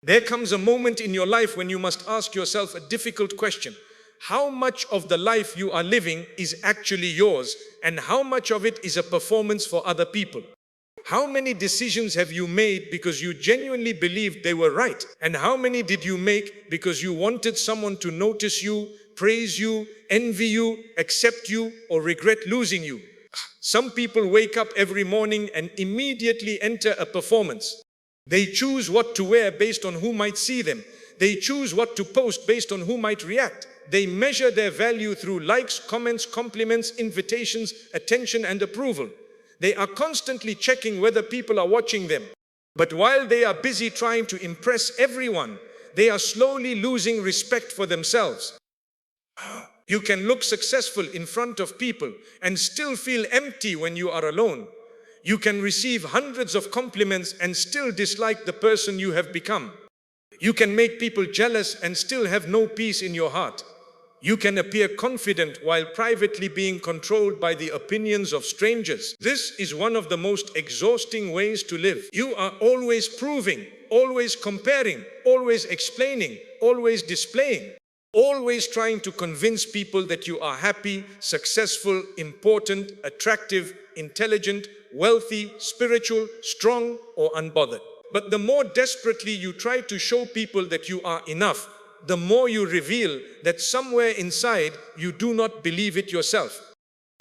There comes a moment in your life when you must ask yourself a difficult question. How much of the life you are living is actually yours, and how much of it is a performance for other people? How many decisions have you made because you genuinely believed they were right? And how many did you make because you wanted someone to notice you, praise you, envy you, accept you, or regret losing you? Some people wake up every morning and immediately enter a performance. They choose what to wear based on who might see them. They choose what to post based on who might react. They measure their value through likes, comments, compliments, invitations, attention, and approval. They are constantly checking whether people are watching them. But while they are busy trying to impress everyone, they are slowly losing respect for themselves. You can look successful in front of people and still feel empty when you are alone. You can receive hundreds of compliments and still dislike the person you have become. You can make people jealous and still have no peace in your heart. You can appear confident while privately being controlled by the opinions of strangers. This is one of the most exhausting ways to live. You are always proving, always comparing, always explaining, always displaying, always trying to convince people that you are happy, successful, important, attractive, intelligent, wealthy, spiritual, strong, or unbothered. But the more desperately you try to show people that you are enough, the more you reveal that somewhere inside you do not believe it yourself.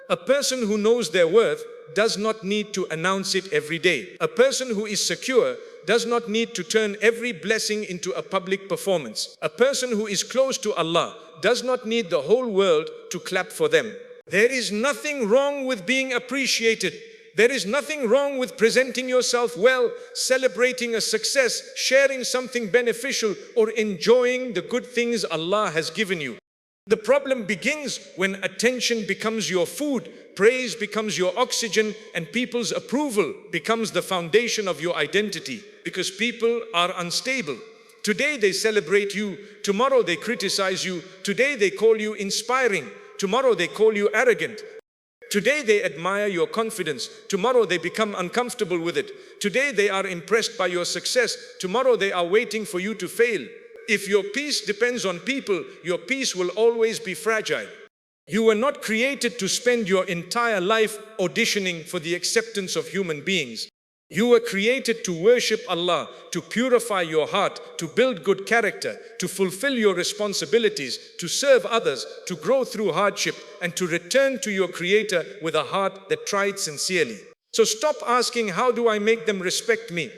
A person who knows their worth does not need to announce it every day. A person who is secure does not need to turn every blessing into a public performance. A person who is close to Allah does not need the whole world to clap for them. There is nothing wrong with being appreciated. There is nothing wrong with presenting yourself well, celebrating a success, sharing something beneficial, or enjoying the good things Allah has given you. The problem begins when attention becomes your food, praise becomes your oxygen, and people's approval becomes the foundation of your identity. Because people are unstable. Today they celebrate you, tomorrow they criticize you, today they call you inspiring, tomorrow they call you arrogant. Today they admire your confidence, tomorrow they become uncomfortable with it. Today they are impressed by your success, tomorrow they are waiting for you to fail. If your peace depends on people, your peace will always be fragile. You were not created to spend your entire life auditioning for the acceptance of human beings. You were created to worship Allah, to purify your heart, to build good character, to fulfill your responsibilities, to serve others, to grow through hardship, and to return to your Creator with a heart that tried sincerely. So stop asking, how do I make them respect me?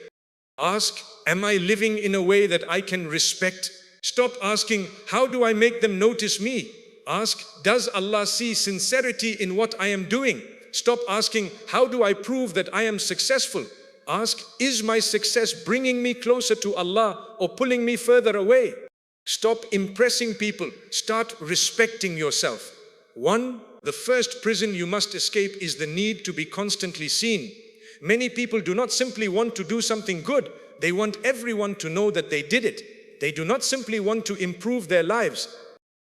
Ask, am I living in a way that I can respect? Stop asking, how do I make them notice me? Ask, does Allah see sincerity in what I am doing? Stop asking, how do I prove that I am successful? Ask, is my success bringing me closer to Allah or pulling me further away? Stop impressing people. Start respecting yourself. The first prison you must escape is the need to be constantly seen. Many people do not simply want to do something good. They want everyone to know that they did it. They do not simply want to improve their lives.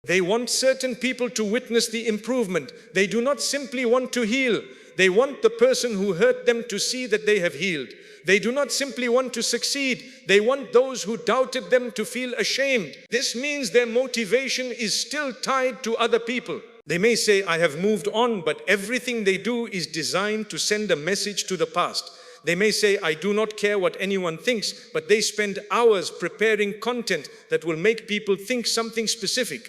They want certain people to witness the improvement. They do not simply want to heal. They want the person who hurt them to see that they have healed. They do not simply want to succeed. They want those who doubted them to feel ashamed. This means their motivation is still tied to other people. They may say, I have moved on, but everything they do is designed to send a message to the past. They may say, I do not care what anyone thinks, but they spend hours preparing content that will make people think something specific.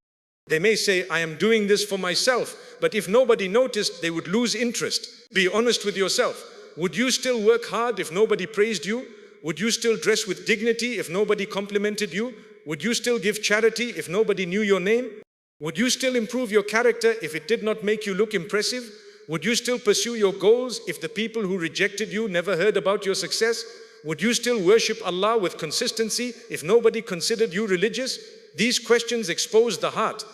They may say, I am doing this for myself, but if nobody noticed, they would lose interest. Be honest with yourself. Would you still work hard if nobody praised you? Would you still dress with dignity if nobody complimented you? Would you still give charity if nobody knew your name? Would you still improve your character if it did not make you look impressive? Would you still pursue your goals if the people who rejected you never heard about your success? Would you still worship Allah with consistency if nobody considered you religious? These questions expose the heart.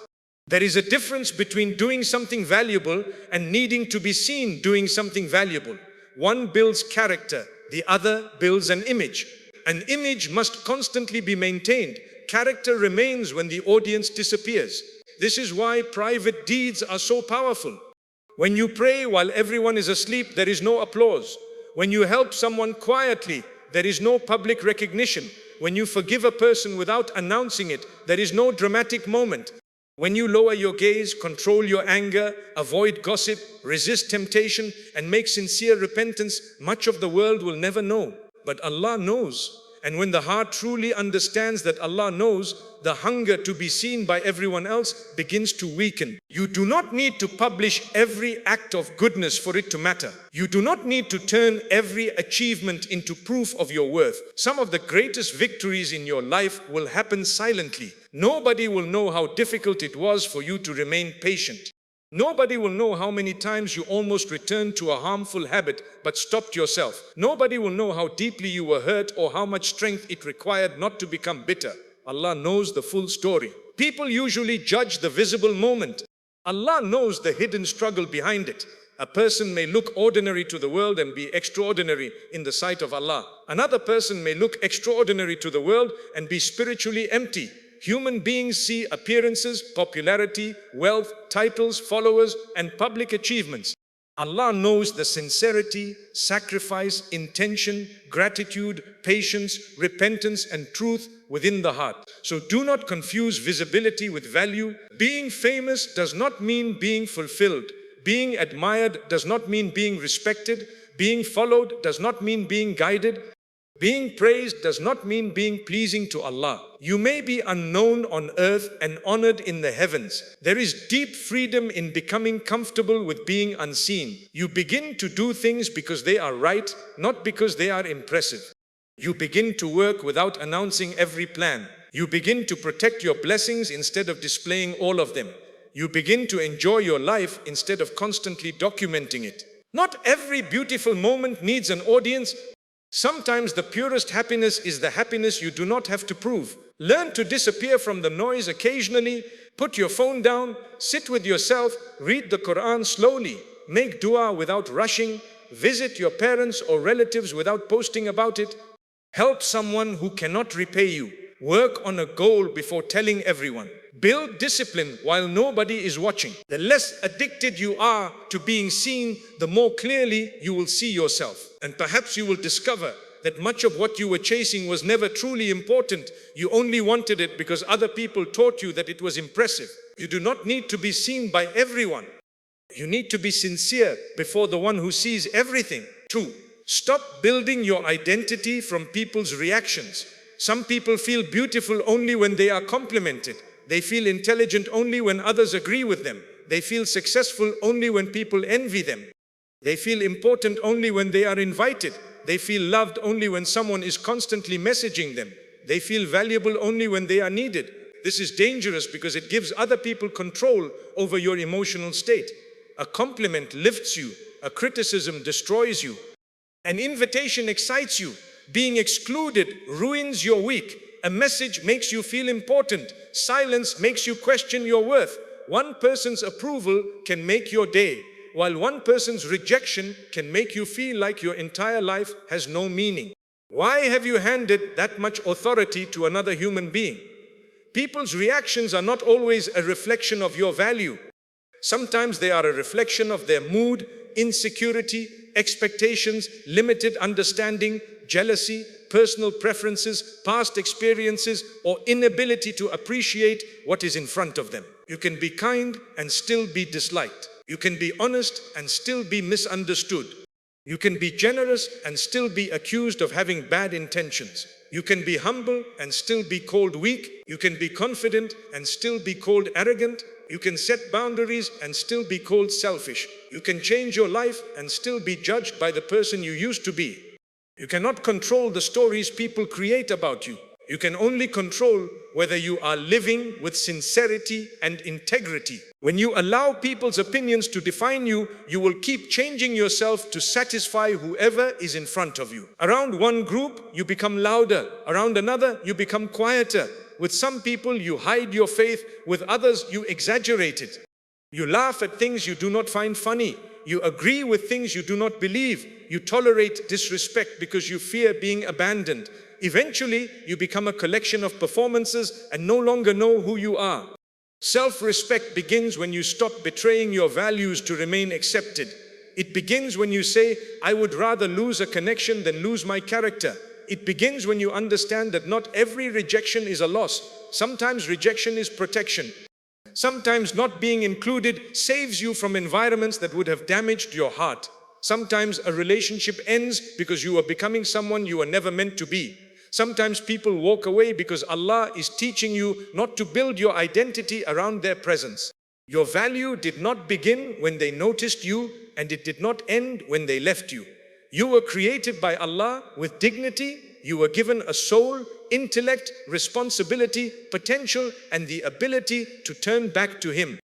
There is a difference between doing something valuable and needing to be seen doing something valuable. One builds character, the other builds an image. An image must constantly be maintained. Character remains when the audience disappears. This is why private deeds are so powerful. When you pray while everyone is asleep, there is no applause. When you help someone quietly, there is no public recognition. When you forgive a person without announcing it, there is no dramatic moment. When you lower your gaze, control your anger, avoid gossip, resist temptation, and make sincere repentance, much of the world will never know. But Allah knows. And when the heart truly understands that Allah knows, the hunger to be seen by everyone else begins to weaken. You do not need to publish every act of goodness for it to matter. You do not need to turn every achievement into proof of your worth. Some of the greatest victories in your life will happen silently. Nobody will know how difficult it was for you to remain patient. Nobody will know how many times you almost returned to a harmful habit but stopped yourself. Nobody will know how deeply you were hurt or how much strength it required not to become bitter. Allah knows the full story. People usually judge the visible moment. Allah knows the hidden struggle behind it. A person may look ordinary to the world and be extraordinary in the sight of Allah. Another person may look extraordinary to the world and be spiritually empty. Human beings see appearances, popularity, wealth, titles, followers, and public achievements. Allah knows the sincerity, sacrifice, intention, gratitude, patience, repentance, and truth within the heart. So do not confuse visibility with value. Being famous does not mean being fulfilled. Being admired does not mean being respected. Being followed does not mean being guided. Being praised does not mean being pleasing to Allah. You may be unknown on earth and honored in the heavens. There is deep freedom in becoming comfortable with being unseen. You begin to do things because they are right, not because they are impressive. You begin to work without announcing every plan. You begin to protect your blessings instead of displaying all of them. You begin to enjoy your life instead of constantly documenting it. Not every beautiful moment needs an audience. Sometimes the purest happiness is the happiness you do not have to prove. Learn to disappear from the noise occasionally. Put your phone down, sit with yourself, read the Quran slowly, make dua without rushing, visit your parents or relatives without posting about it, help someone who cannot repay you, work on a goal before telling everyone. Build discipline while nobody is watching. The less addicted you are to being seen, the more clearly you will see yourself. And perhaps you will discover that much of what you were chasing was never truly important. You only wanted it because other people taught you that it was impressive. You do not need to be seen by everyone. You need to be sincere before the one who sees everything. 2. Stop building your identity from people's reactions. Some people feel beautiful only when they are complimented. They feel intelligent only when others agree with them. They feel successful only when people envy them. They feel important only when they are invited. They feel loved only when someone is constantly messaging them. They feel valuable only when they are needed. This is dangerous because it gives other people control over your emotional state. A compliment lifts you. A criticism destroys you. An invitation excites you. Being excluded ruins your week. A message makes you feel important. Silence makes you question your worth. One person's approval can make your day, while one person's rejection can make you feel like your entire life has no meaning. Why have you handed that much authority to another human being? People's reactions are not always a reflection of your value. Sometimes they are a reflection of their mood, insecurity, expectations, limited understanding, jealousy, personal preferences, past experiences, or inability to appreciate what is in front of them. You can be kind and still be disliked. You can be honest and still be misunderstood. You can be generous and still be accused of having bad intentions. You can be humble and still be called weak. You can be confident and still be called arrogant. You can set boundaries and still be called selfish. You can change your life and still be judged by the person you used to be. You cannot control the stories people create about you. You can only control whether you are living with sincerity and integrity. When you allow people's opinions to define you, you will keep changing yourself to satisfy whoever is in front of you. Around one group, you become louder. Around another, you become quieter. With some people, you hide your faith. With others, you exaggerate it. You laugh at things you do not find funny. You agree with things you do not believe. You tolerate disrespect because you fear being abandoned. Eventually, you become a collection of performances and no longer know who you are. Self-respect begins when you stop betraying your values to remain accepted. It begins when you say, I would rather lose a connection than lose my character. It begins when you understand that not every rejection is a loss. Sometimes rejection is protection. Sometimes not being included saves you from environments that would have damaged your heart. Sometimes a relationship ends because you are becoming someone you were never meant to be. Sometimes people walk away because Allah is teaching you not to build your identity around their presence. Your value did not begin when they noticed you, and it did not end when they left you. You were created by Allah with dignity. You were given a soul, intellect, responsibility, potential, and the ability to turn back to Him.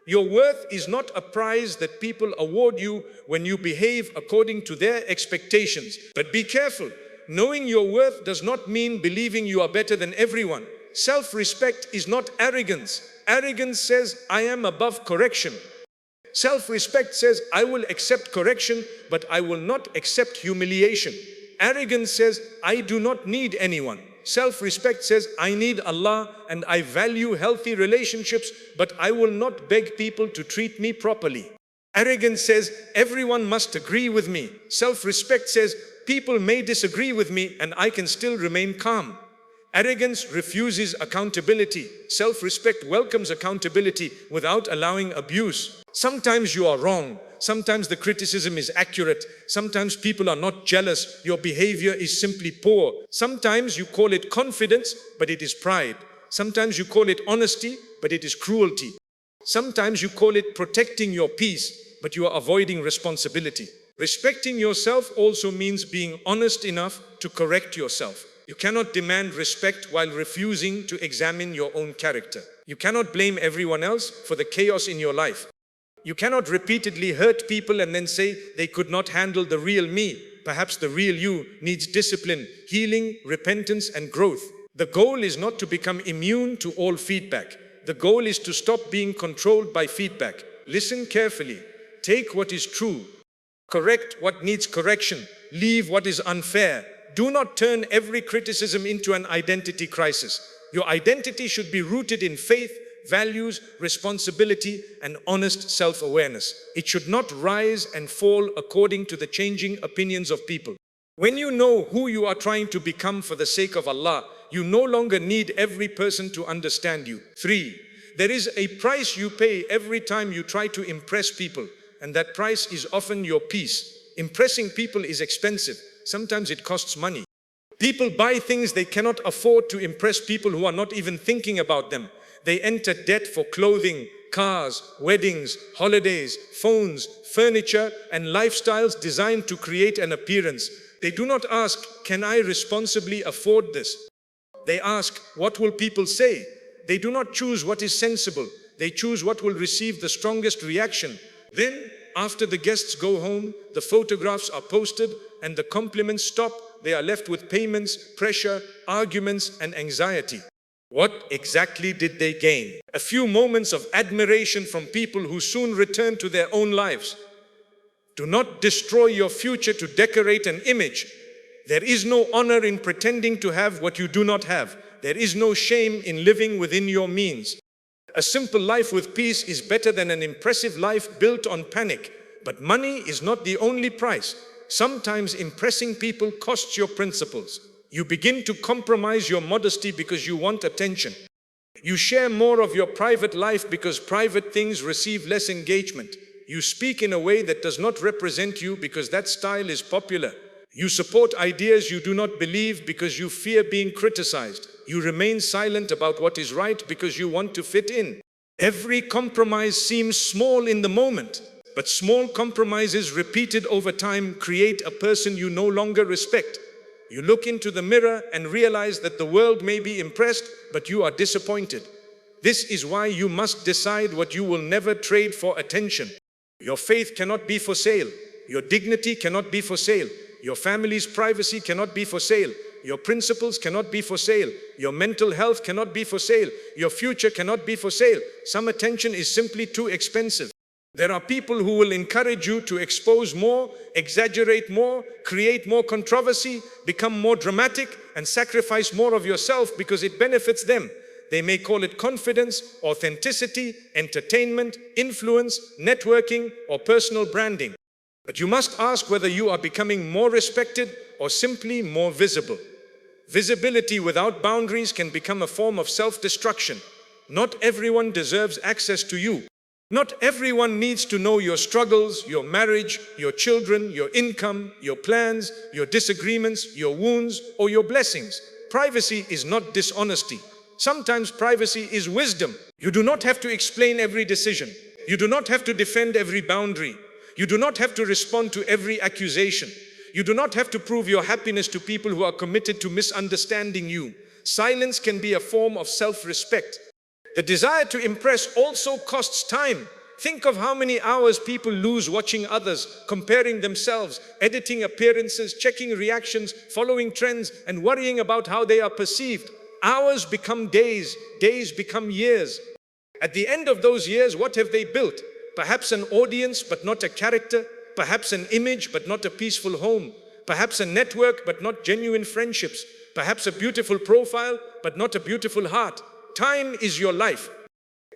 Your worth is not a prize that people award you when you behave according to their expectations. But be careful. Knowing your worth does not mean believing you are better than everyone. Self-respect is not arrogance. Arrogance says, I am above correction. Self-respect says, I will accept correction, but I will not accept humiliation. Arrogance says, I do not need anyone. Self-respect says, I need Allah and I value healthy relationships, but I will not beg people to treat me properly. Arrogance says, everyone must agree with me. Self-respect says, people may disagree with me and I can still remain calm. Arrogance refuses accountability. Self-respect welcomes accountability without allowing abuse. Sometimes you are wrong. Sometimes the criticism is accurate. Sometimes people are not jealous. Your behavior is simply poor. Sometimes you call it confidence, but it is pride. Sometimes you call it honesty, but it is cruelty. Sometimes you call it protecting your peace, but you are avoiding responsibility. Respecting yourself also means being honest enough to correct yourself. You cannot demand respect while refusing to examine your own character. You cannot blame everyone else for the chaos in your life. You cannot repeatedly hurt people and then say they could not handle the real me. Perhaps the real you needs discipline, healing, repentance, and growth. The goal is not to become immune to all feedback. The goal is to stop being controlled by feedback. Listen carefully. Take what is true. Correct what needs correction. Leave what is unfair. Do not turn every criticism into an identity crisis. Your identity should be rooted in faith, values, responsibility, and honest self-awareness. It should not rise and fall according to the changing opinions of people. When you know who you are trying to become for the sake of Allah, you no longer need every person to understand you. 3. There is a price you pay every time you try to impress people, and that price is often your peace. Impressing people is expensive. Sometimes it costs money. People buy things they cannot afford to impress people who are not even thinking about them. They enter debt for clothing, cars, weddings, holidays, phones, furniture, and lifestyles designed to create an appearance. They do not ask, can I responsibly afford this? They ask, what will people say? They do not choose what is sensible. They choose what will receive the strongest reaction. Then, after the guests go home, the photographs are posted and the compliments stop. They are left with payments, pressure, arguments, and anxiety. What exactly did they gain? A few moments of admiration from people who soon return to their own lives. Do not destroy your future to decorate an image. There is no honor in pretending to have what you do not have. There is no shame in living within your means. A simple life with peace is better than an impressive life built on panic. But money is not the only price. Sometimes impressing people costs your principles. You begin to compromise your modesty because you want attention. You share more of your private life because private things receive less engagement. You speak in a way that does not represent you because that style is popular. You support ideas you do not believe because you fear being criticized. You remain silent about what is right because you want to fit in. Every compromise seems small in the moment, but small compromises repeated over time create a person you no longer respect. You look into the mirror and realize that the world may be impressed, but you are disappointed. This is why you must decide what you will never trade for attention. Your faith cannot be for sale. Your dignity cannot be for sale. Your family's privacy cannot be for sale. Your principles cannot be for sale. Your mental health cannot be for sale. Your future cannot be for sale. Some attention is simply too expensive. There are people who will encourage you to expose more, exaggerate more, create more controversy, become more dramatic, and sacrifice more of yourself because it benefits them. They may call it confidence, authenticity, entertainment, influence, networking, or personal branding. But you must ask whether you are becoming more respected or simply more visible. Visibility without boundaries can become a form of self-destruction. Not everyone deserves access to you. Not everyone needs to know your struggles, your marriage, your children, your income, your plans, your disagreements, your wounds, or your blessings. Privacy is not dishonesty. Sometimes privacy is wisdom. You do not have to explain every decision. You do not have to defend every boundary. You do not have to respond to every accusation. You do not have to prove your happiness to people who are committed to misunderstanding you. Silence can be a form of self-respect. The desire to impress also costs time. Think of how many hours people lose watching others, comparing themselves, editing appearances, checking reactions, following trends, and worrying about how they are perceived. Hours become days, days become years. At the end of those years, what have they built? Perhaps an audience, but not a character. Perhaps an image, but not a peaceful home. Perhaps a network, but not genuine friendships. Perhaps a beautiful profile, but not a beautiful heart. Time is your life.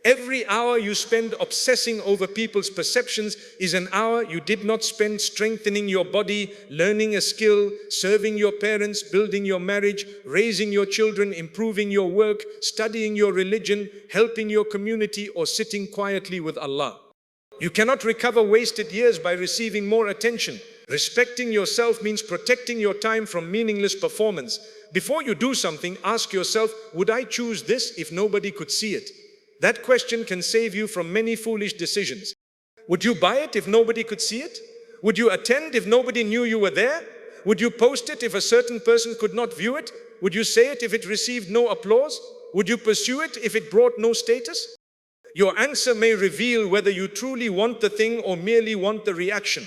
Every hour you spend obsessing over people's perceptions is an hour you did not spend strengthening your body, learning a skill, serving your parents, building your marriage, raising your children, improving your work, studying your religion, helping your community, or sitting quietly with Allah. You cannot recover wasted years by receiving more attention. Respecting yourself means protecting your time from meaningless performance. Before you do something, ask yourself, would I choose this if nobody could see it? That question can save you from many foolish decisions. Would you buy it if nobody could see it? Would you attend if nobody knew you were there? Would you post it if a certain person could not view it? Would you say it if it received no applause? Would you pursue it if it brought no status? Your answer may reveal whether you truly want the thing or merely want the reaction.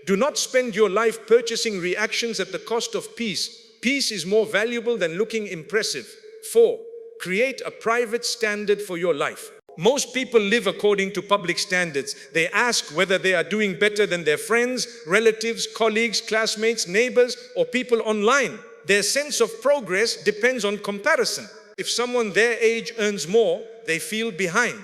Do not spend your life purchasing reactions at the cost of peace. Peace is more valuable than looking impressive. 4. Create a private standard for your life. Most people live according to public standards. They ask whether they are doing better than their friends, relatives, colleagues, classmates, neighbors, or people online. Their sense of progress depends on comparison. If someone their age earns more, they feel behind.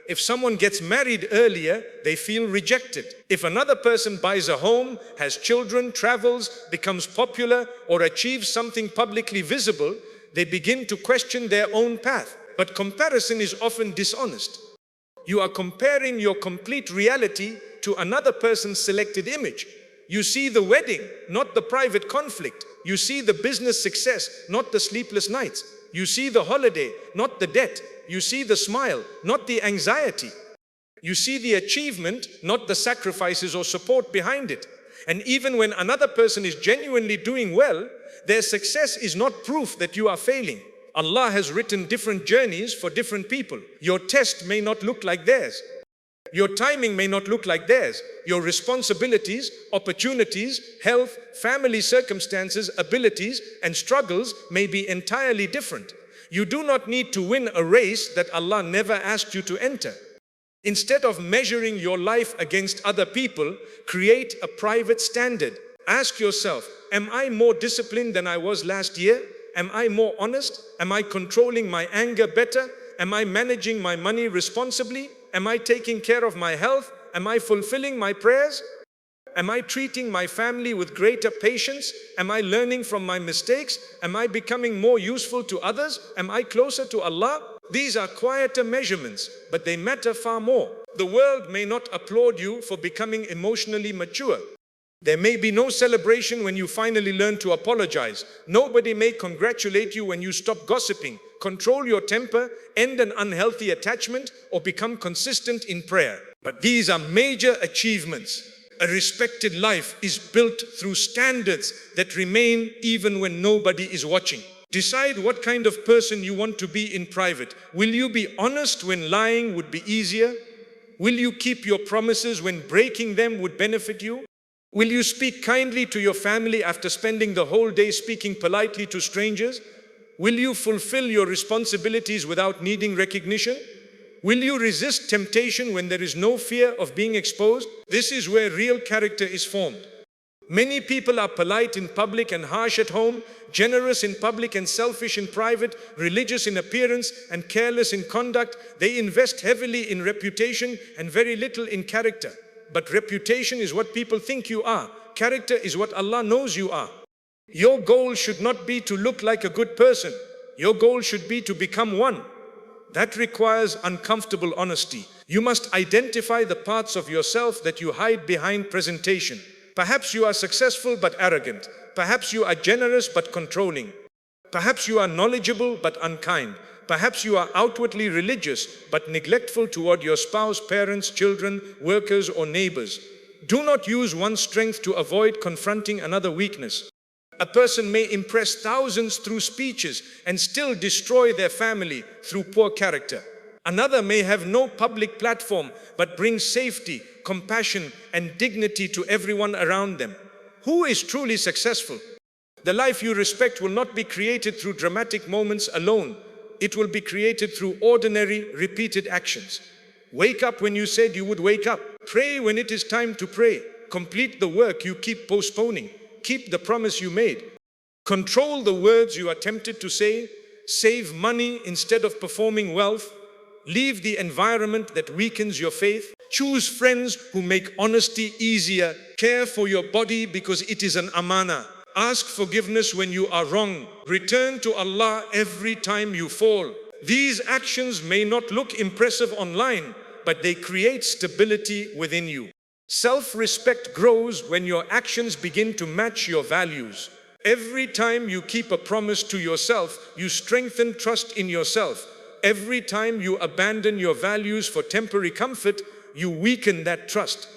If someone gets married earlier, they feel rejected. If another person buys a home, has children, travels, becomes popular, or achieves something publicly visible, they begin to question their own path. But comparison is often dishonest. You are comparing your complete reality to another person's selected image. You see the wedding, not the private conflict. You see the business success, not the sleepless nights. You see the holiday, not the debt. You see the smile, not the anxiety. You see the achievement, not the sacrifices or support behind it. And even when another person is genuinely doing well, their success is not proof that you are failing. Allah has written different journeys for different people. Your test may not look like theirs. Your timing may not look like theirs. Your responsibilities, opportunities, health, family circumstances, abilities, and struggles may be entirely different. You do not need to win a race that Allah never asked you to enter. Instead of measuring your life against other people, create a private standard. Ask yourself, am I more disciplined than I was last year? Am I more honest? Am I controlling my anger better? Am I managing my money responsibly? Am I taking care of my health? Am I fulfilling my prayers? Am I treating my family with greater patience? Am I learning from my mistakes? Am I becoming more useful to others? Am I closer to Allah? These are quieter measurements, but they matter far more. The world may not applaud you for becoming emotionally mature. There may be no celebration when you finally learn to apologize. Nobody may congratulate you when you stop gossiping, control your temper, end an unhealthy attachment, or become consistent in prayer. But these are major achievements. A respected life is built through standards that remain even when nobody is watching. Decide what kind of person you want to be in private. Will you be honest when lying would be easier? Will you keep your promises when breaking them would benefit you? Will you speak kindly to your family after spending the whole day speaking politely to strangers? Will you fulfill your responsibilities without needing recognition? Will you resist temptation when there is no fear of being exposed? This is where real character is formed. Many people are polite in public and harsh at home, generous in public and selfish in private, religious in appearance and careless in conduct. They invest heavily in reputation and very little in character. but reputation is what people think you are. Character is what Allah knows you are. Your goal should not be to look like a good person. Your goal should be to become one. That requires uncomfortable honesty. You must identify the parts of yourself that you hide behind presentation. Perhaps you are successful but arrogant. Perhaps you are generous but controlling. Perhaps you are knowledgeable but unkind. Perhaps you are outwardly religious but neglectful toward your spouse, parents, children, workers, or neighbors. Do not use one strength to avoid confronting another weakness. A person may impress thousands through speeches and still destroy their family through poor character. Another may have no public platform but bring safety, compassion, and dignity to everyone around them. Who is truly successful? The life you respect will not be created through dramatic moments alone. It will be created through ordinary, repeated actions. Wake up when you said you would wake up. Pray when it is time to pray. Complete the work you keep postponing. Keep the promise you made. Control the words you are tempted to say. Save money instead of performing wealth. Leave the environment that weakens your faith. Choose friends who make honesty easier. Care for your body because it is an amana. Ask forgiveness when you are wrong. Return to Allah every time you fall. These actions may not look impressive online, but they create stability within you. Self-respect grows when your actions begin to match your values. Every time you keep a promise to yourself, you strengthen trust in yourself. Every time you abandon your values for temporary comfort, you weaken that trust.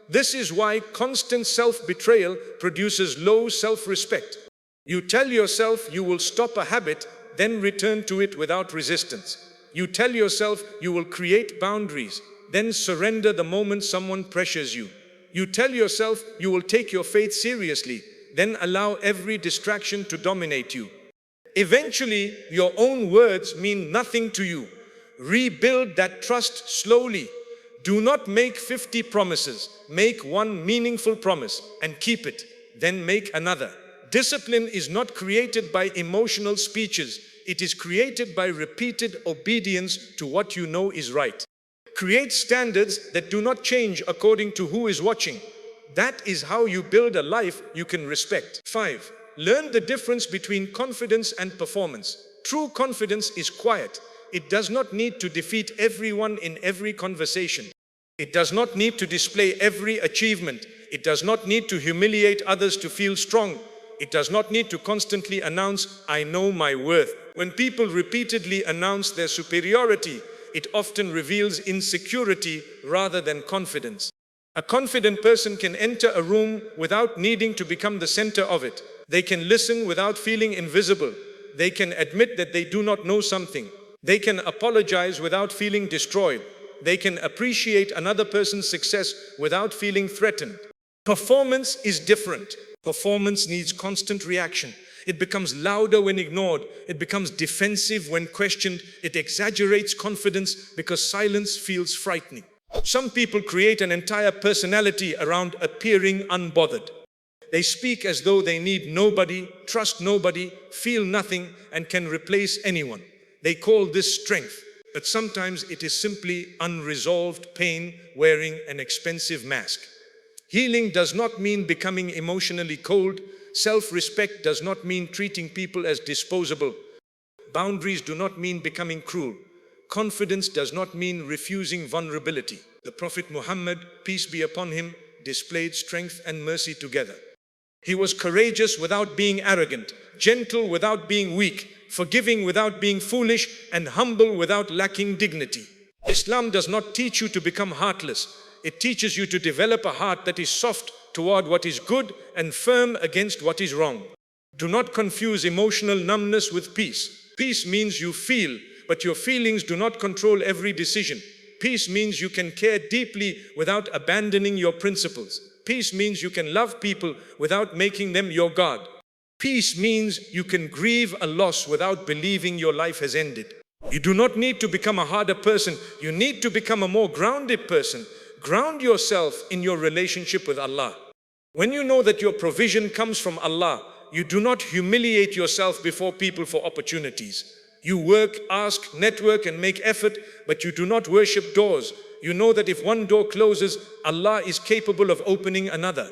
This is why constant self-betrayal produces low self-respect. You tell yourself you will stop a habit, then return to it without resistance. You tell yourself you will create boundaries, then surrender the moment someone pressures you. You tell yourself you will take your faith seriously, then allow every distraction to dominate you. Eventually, your own words mean nothing to you. Rebuild that trust slowly. Do not make 50 promises. Make one meaningful promise and keep it. Then make another. Discipline is not created by emotional speeches. It is created by repeated obedience to what you know is right. Create standards that do not change according to who is watching. That is how you build a life you can respect. 5. Learn the difference between confidence and performance. True confidence is quiet. It does not need to defeat everyone in every conversation. It does not need to display every achievement. It does not need to humiliate others to feel strong. It does not need to constantly announce, "I know my worth." When people repeatedly announce their superiority, it often reveals insecurity rather than confidence. A confident person can enter a room without needing to become the center of it. They can listen without feeling invisible. They can admit that they do not know something. They can apologize without feeling destroyed. They can appreciate another person's success without feeling threatened. Performance is different. Performance needs constant reaction. It becomes louder when ignored. It becomes defensive when questioned. It exaggerates confidence because silence feels frightening. Some people create an entire personality around appearing unbothered. They speak as though they need nobody, trust nobody, feel nothing, and can replace anyone. They call this strength, but sometimes it is simply unresolved pain wearing an expensive mask. Healing does not mean becoming emotionally cold. Self-respect does not mean treating people as disposable. Boundaries do not mean becoming cruel. Confidence does not mean refusing vulnerability. The Prophet Muhammad, peace be upon him, displayed strength and mercy together. He was courageous without being arrogant, gentle without being weak, forgiving without being foolish, and humble without lacking dignity. Islam does not teach you to become heartless. It teaches you to develop a heart that is soft toward what is good and firm against what is wrong. Do not confuse emotional numbness with peace. Peace means you feel, but your feelings do not control every decision. Peace means you can care deeply without abandoning your principles. Peace means you can love people without making them your God. Peace means you can grieve a loss without believing your life has ended. You do not need to become a harder person. You need to become a more grounded person. Ground yourself in your relationship with Allah. When you know that your provision comes from Allah, you do not humiliate yourself before people for opportunities. You work, ask, network, and make effort, but you do not worship doors. You know that if one door closes, Allah is capable of opening another.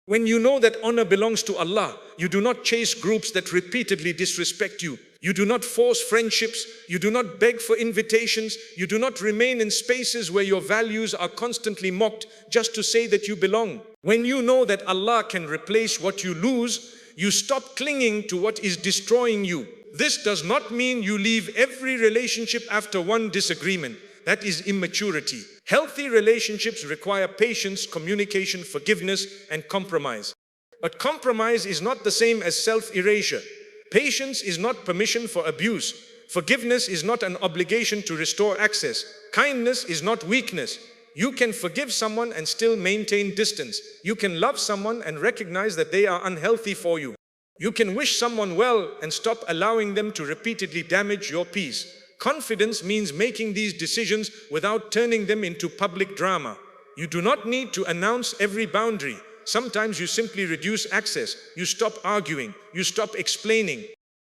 When you know that honor belongs to Allah, you do not chase groups that repeatedly disrespect you. You do not force friendships. You do not beg for invitations. You do not remain in spaces where your values are constantly mocked just to say that you belong. When you know that Allah can replace what you lose, you stop clinging to what is destroying you. This does not mean you leave every relationship after one disagreement. That is immaturity. Healthy relationships require patience, communication, forgiveness, and compromise. But compromise is not the same as self-erasure. Patience is not permission for abuse. Forgiveness is not an obligation to restore access. Kindness is not weakness. You can forgive someone and still maintain distance. You can love someone and recognize that they are unhealthy for you. You can wish someone well and stop allowing them to repeatedly damage your peace. Confidence means making these decisions without turning them into public drama. You do not need to announce every boundary. Sometimes you simply reduce access. You stop arguing. You stop explaining.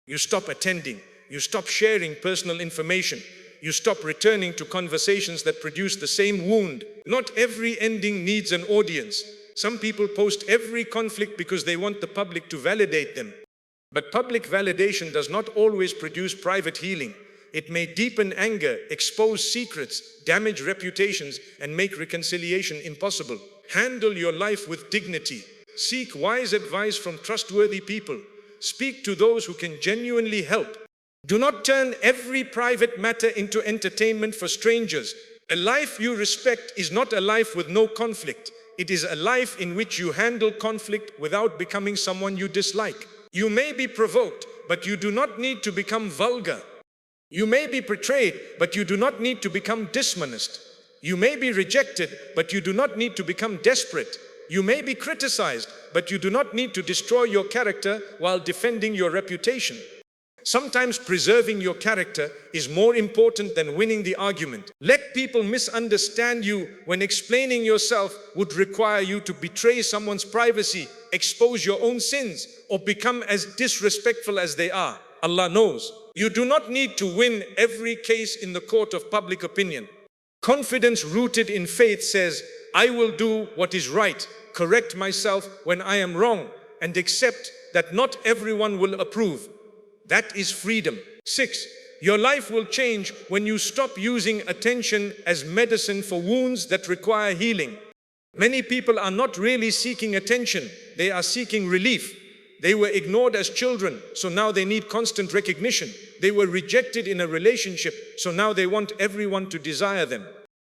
You stop attending. You stop sharing personal information. You stop returning to conversations that produce the same wound. Not every ending needs an audience. Some people post every conflict because they want the public to validate them. But public validation does not always produce private healing. It may deepen anger, expose secrets, damage reputations, and make reconciliation impossible. Handle your life with dignity. Seek wise advice from trustworthy people. Speak to those who can genuinely help. Do not turn every private matter into entertainment for strangers. A life you respect is not a life with no conflict. It is a life in which you handle conflict without becoming someone you dislike. You may be provoked, but you do not need to become vulgar. You may be betrayed, but you do not need to become dishonest. You may be rejected, but you do not need to become desperate. You may be criticized, but you do not need to destroy your character while defending your reputation. Sometimes preserving your character is more important than winning the argument. Let people misunderstand you when explaining yourself would require you to betray someone's privacy, expose your own sins, or become as disrespectful as they are. Allah knows. You do not need to win every case in the court of public opinion. Confidence rooted in faith says, I will do what is right, correct myself when I am wrong, and accept that not everyone will approve. That is freedom. 6. Your life will change when you stop using attention as medicine for wounds that require healing. Many people are not really seeking attention, they are seeking relief. They were ignored as children, so now they need constant recognition. They were rejected in a relationship, so now they want everyone to desire them.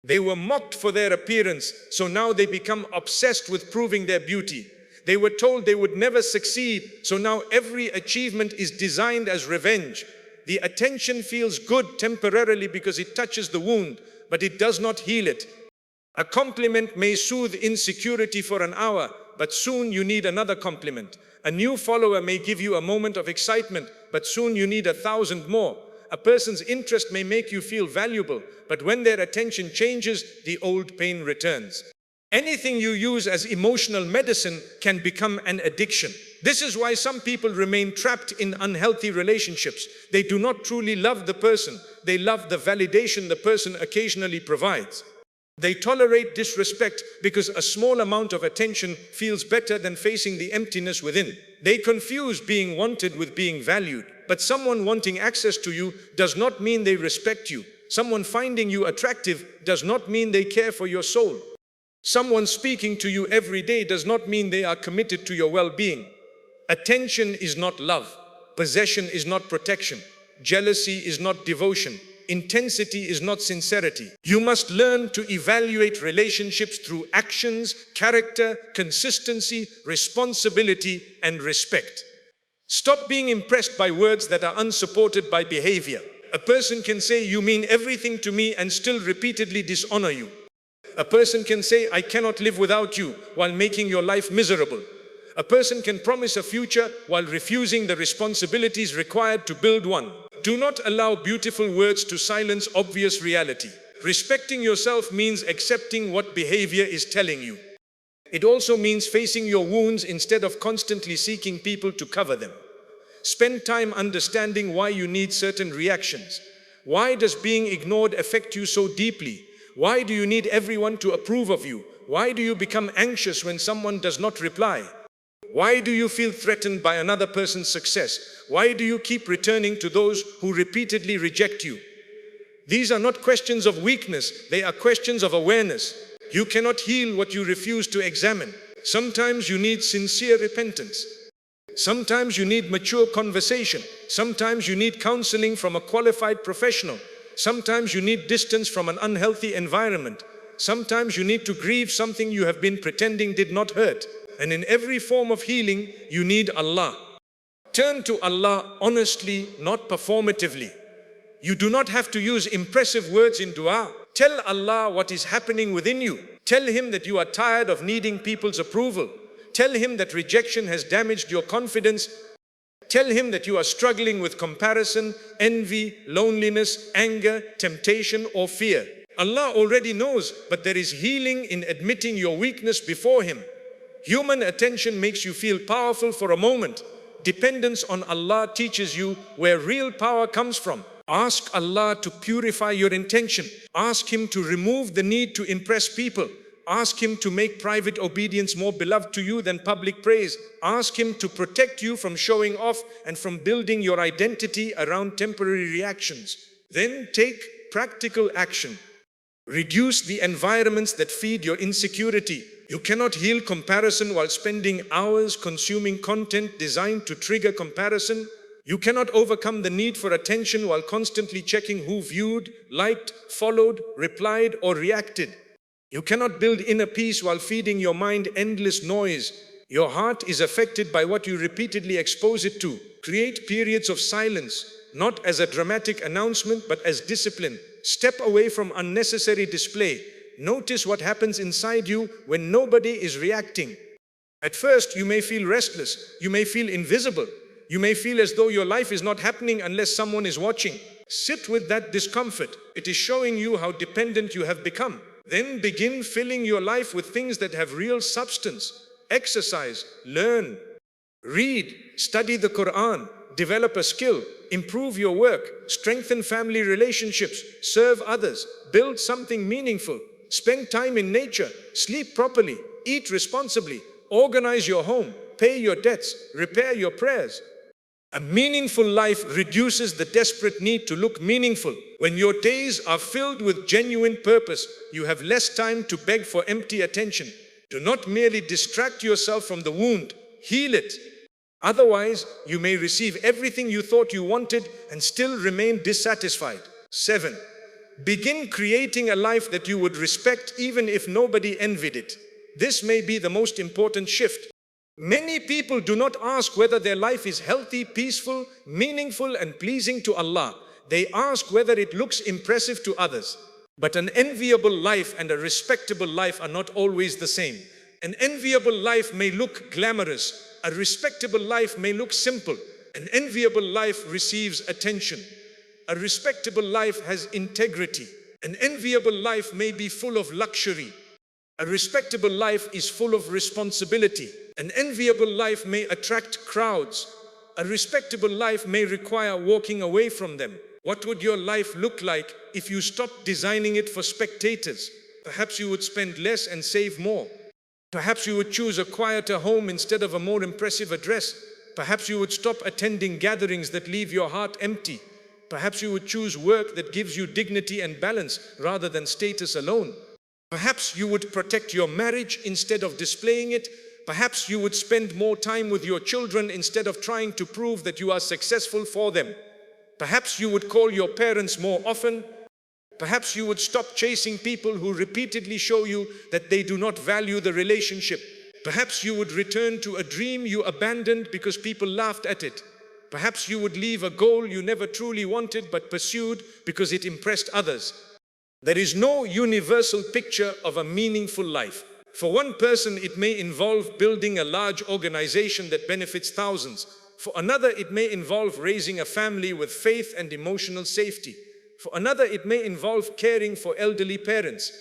They were mocked for their appearance, so now they become obsessed with proving their beauty. They were told they would never succeed, so now every achievement is designed as revenge. The attention feels good temporarily because it touches the wound, but it does not heal it. A compliment may soothe insecurity for an hour, but soon you need another compliment. A new follower may give you a moment of excitement, but soon you need 1,000 more. A person's interest may make you feel valuable, but when their attention changes, the old pain returns. Anything you use as emotional medicine can become an addiction. This is why some people remain trapped in unhealthy relationships. They do not truly love the person. They love the validation the person occasionally provides. They tolerate disrespect because a small amount of attention feels better than facing the emptiness within. They confuse being wanted with being valued. But someone wanting access to you does not mean they respect you. Someone finding you attractive does not mean they care for your soul. Someone speaking to you every day does not mean they are committed to your well-being. Attention is not love. Possession is not protection. Jealousy is not devotion. Intensity is not sincerity. You must learn to evaluate relationships through actions, character, consistency, responsibility, and respect. Stop being impressed by words that are unsupported by behavior. A person can say, "You mean everything to me," and still repeatedly dishonor you. A person can say, "I cannot live without you," while making your life miserable. A person can promise a future while refusing the responsibilities required to build one. Do not allow beautiful words to silence obvious reality. Respecting yourself means accepting what behavior is telling you. It also means facing your wounds instead of constantly seeking people to cover them. Spend time understanding why you need certain reactions. Why does being ignored affect you so deeply? Why do you need everyone to approve of you? Why do you become anxious when someone does not reply? Why do you feel threatened by another person's success? Why do you keep returning to those who repeatedly reject you? These are not questions of weakness, they are questions of awareness. You cannot heal what you refuse to examine. Sometimes you need sincere repentance. Sometimes you need mature conversation. Sometimes you need counseling from a qualified professional. Sometimes you need distance from an unhealthy environment. Sometimes you need to grieve something you have been pretending did not hurt. And in every form of healing, you need Allah. Turn to Allah honestly, not performatively. You do not have to use impressive words in dua. Tell Allah what is happening within you. Tell Him that you are tired of needing people's approval. Tell Him that rejection has damaged your confidence. Tell Him that you are struggling with comparison, envy, loneliness, anger, temptation, or fear. Allah already knows, but there is healing in admitting your weakness before Him. Human attention makes you feel powerful for a moment. Dependence on Allah teaches you where real power comes from. Ask Allah to purify your intention. Ask Him to remove the need to impress people. Ask Him to make private obedience more beloved to you than public praise. Ask Him to protect you from showing off and from building your identity around temporary reactions. Then take practical action. Reduce the environments that feed your insecurity. You cannot heal comparison while spending hours consuming content designed to trigger comparison. You cannot overcome the need for attention while constantly checking who viewed, liked, followed, replied, or reacted. You cannot build inner peace while feeding your mind endless noise. Your heart is affected by what you repeatedly expose it to. Create periods of silence, not as a dramatic announcement, but as discipline. Step away from unnecessary display. Notice what happens inside you when nobody is reacting. At first, you may feel restless. You may feel invisible. You may feel as though your life is not happening unless someone is watching. Sit with that discomfort. It is showing you how dependent you have become. Then begin filling your life with things that have real substance. Exercise, learn, read, study the Quran, develop a skill, improve your work, strengthen family relationships, serve others, build something meaningful, spend time in nature, sleep properly, eat responsibly, organize your home, pay your debts, repair your prayers. A meaningful life reduces the desperate need to look meaningful. When your days are filled with genuine purpose, you have less time to beg for empty attention. Do not merely distract yourself from the wound, heal it. Otherwise, you may receive everything you thought you wanted and still remain dissatisfied. 7. Begin creating a life that you would respect even if nobody envied it. This may be the most important shift. Many people do not ask whether their life is healthy, peaceful, meaningful, and pleasing to Allah. They ask whether it looks impressive to others. But an enviable life and a respectable life are not always the same. An enviable life may look glamorous. A respectable life may look simple. An enviable life receives attention. A respectable life has integrity. An enviable life may be full of luxury. A respectable life is full of responsibility. An enviable life may attract crowds. A respectable life may require walking away from them. What would your life look like if you stopped designing it for spectators? Perhaps you would spend less and save more. Perhaps you would choose a quieter home instead of a more impressive address. Perhaps you would stop attending gatherings that leave your heart empty. Perhaps you would choose work that gives you dignity and balance rather than status alone. Perhaps you would protect your marriage instead of displaying it. Perhaps you would spend more time with your children instead of trying to prove that you are successful for them. Perhaps you would call your parents more often. Perhaps you would stop chasing people who repeatedly show you that they do not value the relationship. Perhaps you would return to a dream you abandoned because people laughed at it. Perhaps you would leave a goal you never truly wanted but pursued because it impressed others. There is no universal picture of a meaningful life. For one person, it may involve building a large organization that benefits thousands. For another, it may involve raising a family with faith and emotional safety. For another, it may involve caring for elderly parents.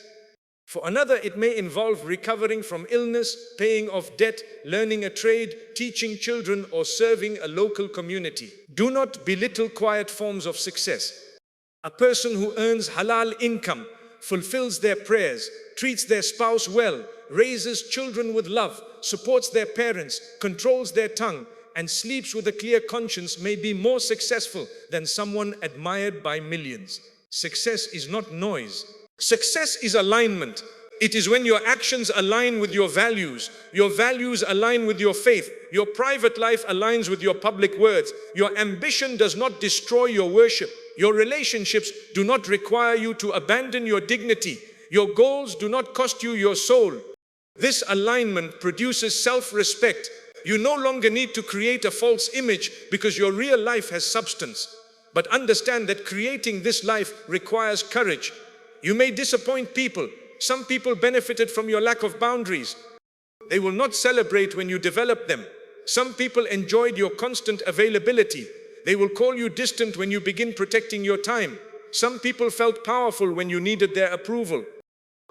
For another, it may involve recovering from illness, paying off debt, learning a trade, teaching children, or serving a local community. Do not belittle quiet forms of success. A person who earns halal income, fulfills their prayers, treats their spouse well, raises children with love, supports their parents, controls their tongue, and sleeps with a clear conscience may be more successful than someone admired by millions. Success is not noise. Success is alignment. It is when your actions align with your values align with your faith, your private life aligns with your public words, your ambition does not destroy your worship, your relationships do not require you to abandon your dignity, your goals do not cost you your soul. This alignment produces self-respect. You no longer need to create a false image because your real life has substance. But understand that creating this life requires courage. You may disappoint people. Some people benefited from your lack of boundaries. They will not celebrate when you develop them. Some people enjoyed your constant availability. They will call you distant when you begin protecting your time. Some people felt powerful when you needed their approval.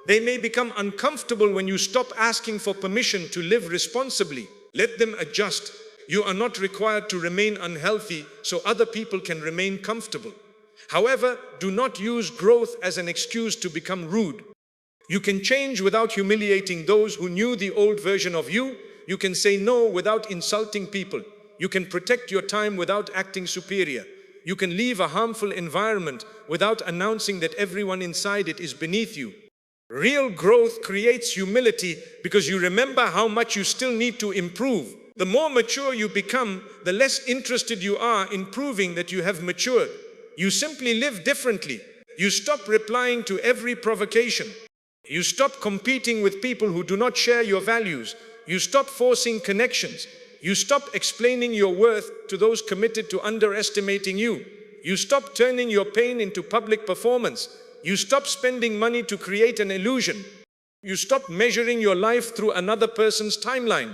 They may become uncomfortable when you stop asking for permission to live responsibly. Let them adjust. You are not required to remain unhealthy so other people can remain comfortable. However, do not use growth as an excuse to become rude. You can change without humiliating those who knew the old version of you. You can say no without insulting people. You can protect your time without acting superior. You can leave a harmful environment without announcing that everyone inside it is beneath you. Real growth creates humility because you remember how much you still need to improve. The more mature you become, the less interested you are in proving that you have matured. You simply live differently. You stop replying to every provocation. You stop competing with people who do not share your values. You stop forcing connections. You stop explaining your worth to those committed to underestimating you. You stop turning your pain into public performance. You stop spending money to create an illusion. You stop measuring your life through another person's timeline.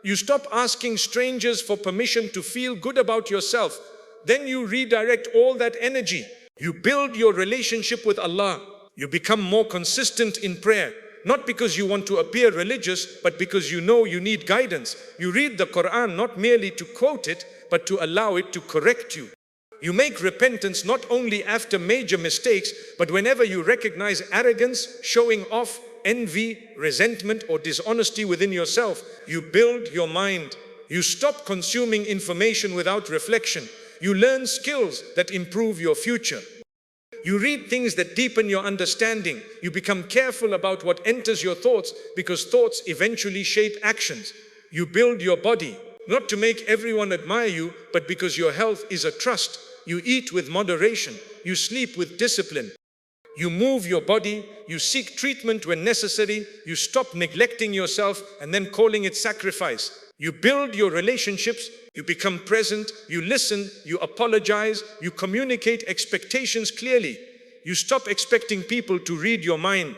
You stop asking strangers for permission to feel good about yourself. Then you redirect all that energy. You build your relationship with Allah. You become more consistent in prayer, not because you want to appear religious, but because you know you need guidance. You read the Quran not merely to quote it, but to allow it to correct you. You make repentance not only after major mistakes, but whenever you recognize arrogance, showing off, envy, resentment, or dishonesty within yourself. You build your mind. You stop consuming information without reflection. You learn skills that improve your future. You read things that deepen your understanding. You become careful about what enters your thoughts because thoughts eventually shape actions. You build your body, not to make everyone admire you, but because your health is a trust. You eat with moderation. You sleep with discipline. You move your body. You seek treatment when necessary. You stop neglecting yourself and then calling it sacrifice. You build your relationships. You become present. You listen. You apologize. You communicate expectations clearly. You stop expecting people to read your mind.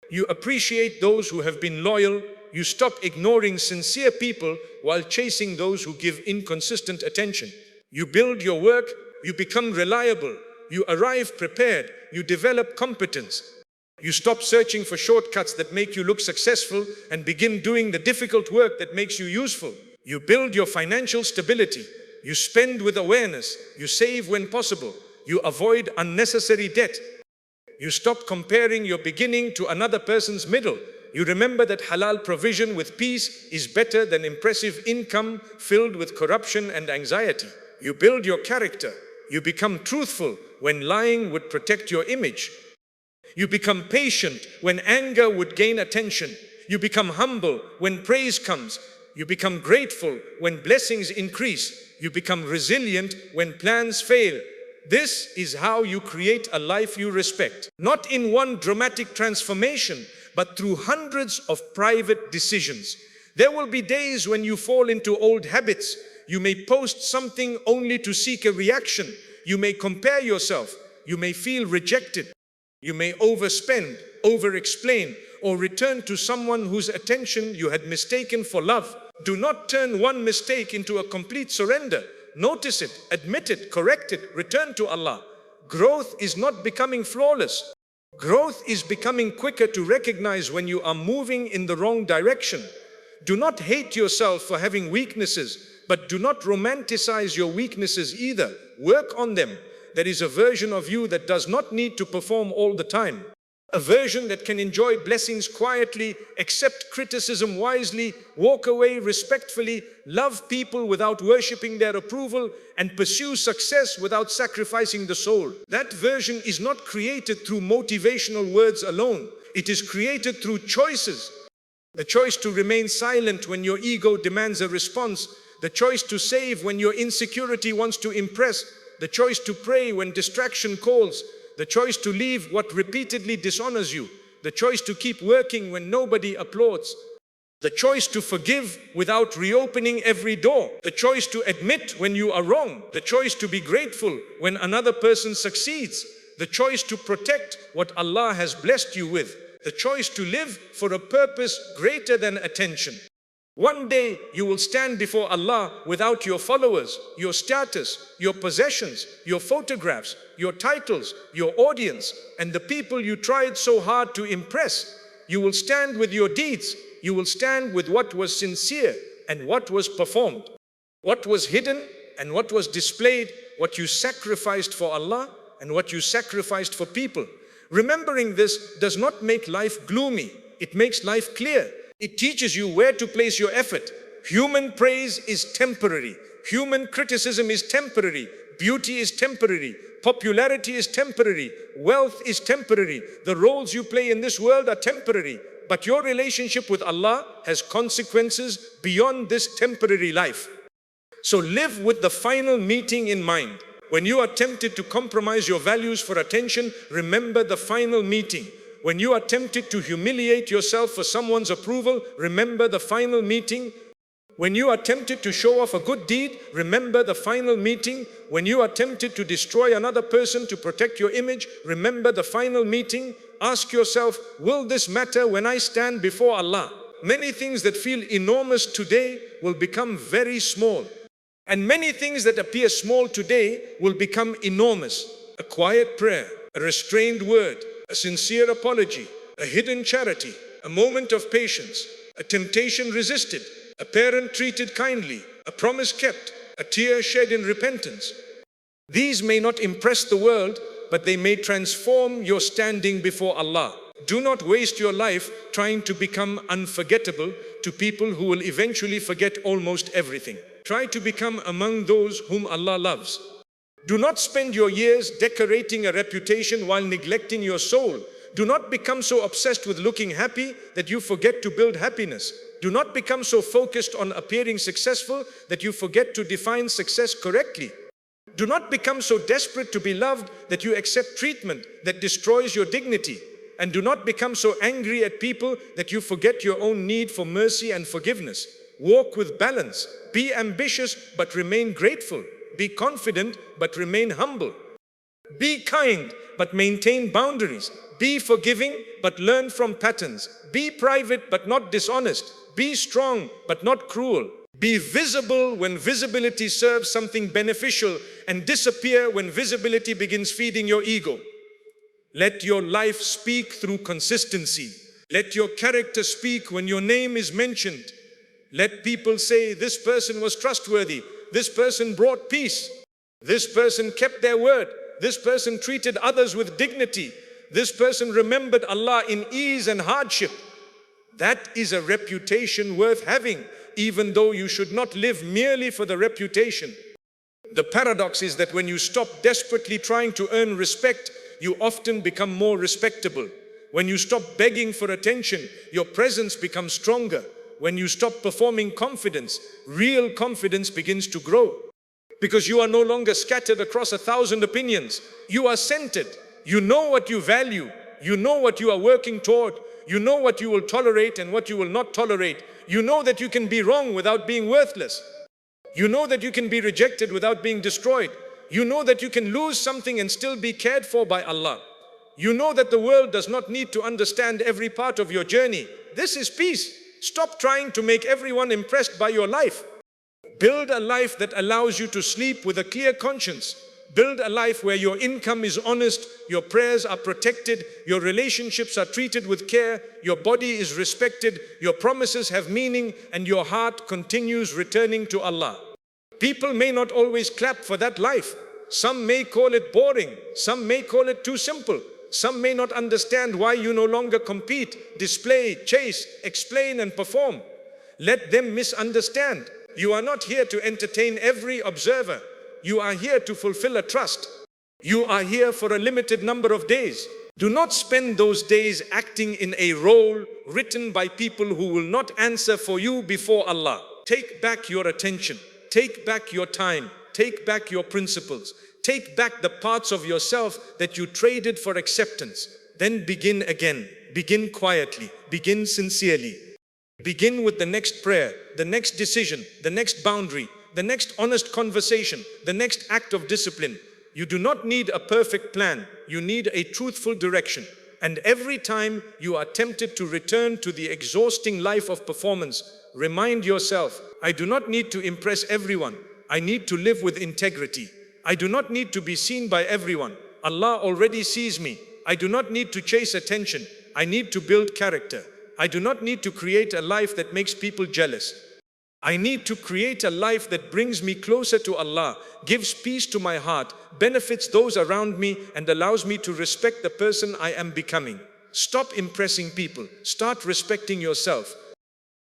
You appreciate those who have been loyal. You stop ignoring sincere people while chasing those who give inconsistent attention. You build your work. You become reliable. You arrive prepared. You develop competence. You stop searching for shortcuts that make you look successful and begin doing the difficult work that makes you useful. You build your financial stability. You spend with awareness. You save when possible. You avoid unnecessary debt. You stop comparing your beginning to another person's middle. You remember that halal provision with peace is better than impressive income filled with corruption and anxiety. You build your character. You become truthful when lying would protect your image. You become patient when anger would gain attention. You become humble when praise comes. You become grateful when blessings increase. You become resilient when plans fail. This is how you create a life you respect. Not in one dramatic transformation, but through hundreds of private decisions. There will be days when you fall into old habits. You may post something only to seek a reaction. You may compare yourself. You may feel rejected. You may overspend, over-explain, or return to someone whose attention you had mistaken for love. Do not turn one mistake into a complete surrender. Notice it, admit it, correct it, return to Allah. Growth is not becoming flawless. Growth is becoming quicker to recognize when you are moving in the wrong direction. Do not hate yourself for having weaknesses, but do not romanticize your weaknesses either. Work on them. There is a version of you that does not need to perform all the time. A version that can enjoy blessings quietly, accept criticism wisely, walk away respectfully, love people without worshipping their approval, and pursue success without sacrificing the soul. That version is not created through motivational words alone. It is created through choices. The choice to remain silent when your ego demands a response, the choice to save when your insecurity wants to impress, the choice to pray when distraction calls, the choice to leave what repeatedly dishonors you, the choice to keep working when nobody applauds, the choice to forgive without reopening every door, the choice to admit when you are wrong, the choice to be grateful when another person succeeds, the choice to protect what Allah has blessed you with, the choice to live for a purpose greater than attention. One day you will stand before Allah without your followers, your status, your possessions, your photographs, your titles, your audience, and the people you tried so hard to impress. You will stand with your deeds. You will stand with what was sincere and what was performed, what was hidden and what was displayed, what you sacrificed for Allah and what you sacrificed for people. Remembering this does not make life gloomy. It makes life clear. It teaches you where to place your effort. Human praise is temporary. Human criticism is temporary. Beauty is temporary. Popularity is temporary. Wealth is temporary. The roles you play in this world are temporary. But your relationship with Allah has consequences beyond this temporary life. So live with the final meeting in mind. When you are tempted to compromise your values for attention, remember the final meeting. When you are tempted to humiliate yourself for someone's approval, remember the final meeting. When you are tempted to show off a good deed, remember the final meeting. When you are tempted to destroy another person to protect your image, remember the final meeting. Ask yourself, will this matter when I stand before Allah? Many things that feel enormous today will become very small. And many things that appear small today will become enormous. A quiet prayer, a restrained word, a sincere apology, a hidden charity, a moment of patience, a temptation resisted, a parent treated kindly, a promise kept, a tear shed in repentance. These may not impress the world, but they may transform your standing before Allah. Do not waste your life trying to become unforgettable to people who will eventually forget almost everything. Try to become among those whom Allah loves. Do not spend your years decorating a reputation while neglecting your soul. Do not become so obsessed with looking happy that you forget to build happiness. Do not become so focused on appearing successful that you forget to define success correctly. Do not become so desperate to be loved that you accept treatment that destroys your dignity. And do not become so angry at people that you forget your own need for mercy and forgiveness. Walk with balance. Be ambitious but remain grateful. Be confident but remain humble. Be kind but maintain boundaries. Be forgiving but learn from patterns. Be private but not dishonest. Be strong but not cruel. Be visible when visibility serves something beneficial, and disappear when visibility begins feeding your ego. Let your life speak through consistency. Let your character speak when your name is mentioned. Let people say, this person was trustworthy. This person brought peace. This person kept their word. This person treated others with dignity. This person remembered Allah in ease and hardship. That is a reputation worth having, even though you should not live merely for the reputation. The paradox is that when you stop desperately trying to earn respect, you often become more respectable. When you stop begging for attention, your presence becomes stronger. When you stop performing confidence, real confidence begins to grow. Because you are no longer scattered across 1,000 opinions. You are centered. You know what you value. You know what you are working toward. You know what you will tolerate and what you will not tolerate. You know that you can be wrong without being worthless. You know that you can be rejected without being destroyed. You know that you can lose something and still be cared for by Allah. You know that the world does not need to understand every part of your journey. This is peace. Stop trying to make everyone impressed by your life. Build a life that allows you to sleep with a clear conscience. Build a life where your income is honest, your prayers are protected, your relationships are treated with care, your body is respected, your promises have meaning, and your heart continues returning to Allah. People may not always clap for that life. Some may call it boring. Some may call it too simple. Some may not understand why you no longer compete, display, chase, explain, and perform. Let them misunderstand. You are not here to entertain every observer. You are here to fulfill a trust. You are here for a limited number of days. Do not spend those days acting in a role written by people who will not answer for you before Allah. Take back your attention. Take back your time. Take back your principles. Take back the parts of yourself that you traded for acceptance. Then begin again. Begin quietly. Begin sincerely. Begin with the next prayer, the next decision, the next boundary, the next honest conversation, the next act of discipline. You do not need a perfect plan. You need a truthful direction. And every time you are tempted to return to the exhausting life of performance, remind yourself, I do not need to impress everyone. I need to live with integrity. I do not need to be seen by everyone. Allah already sees me. I do not need to chase attention. I need to build character. I do not need to create a life that makes people jealous. I need to create a life that brings me closer to Allah, gives peace to my heart, benefits those around me, and allows me to respect the person I am becoming. Stop impressing people. Start respecting yourself.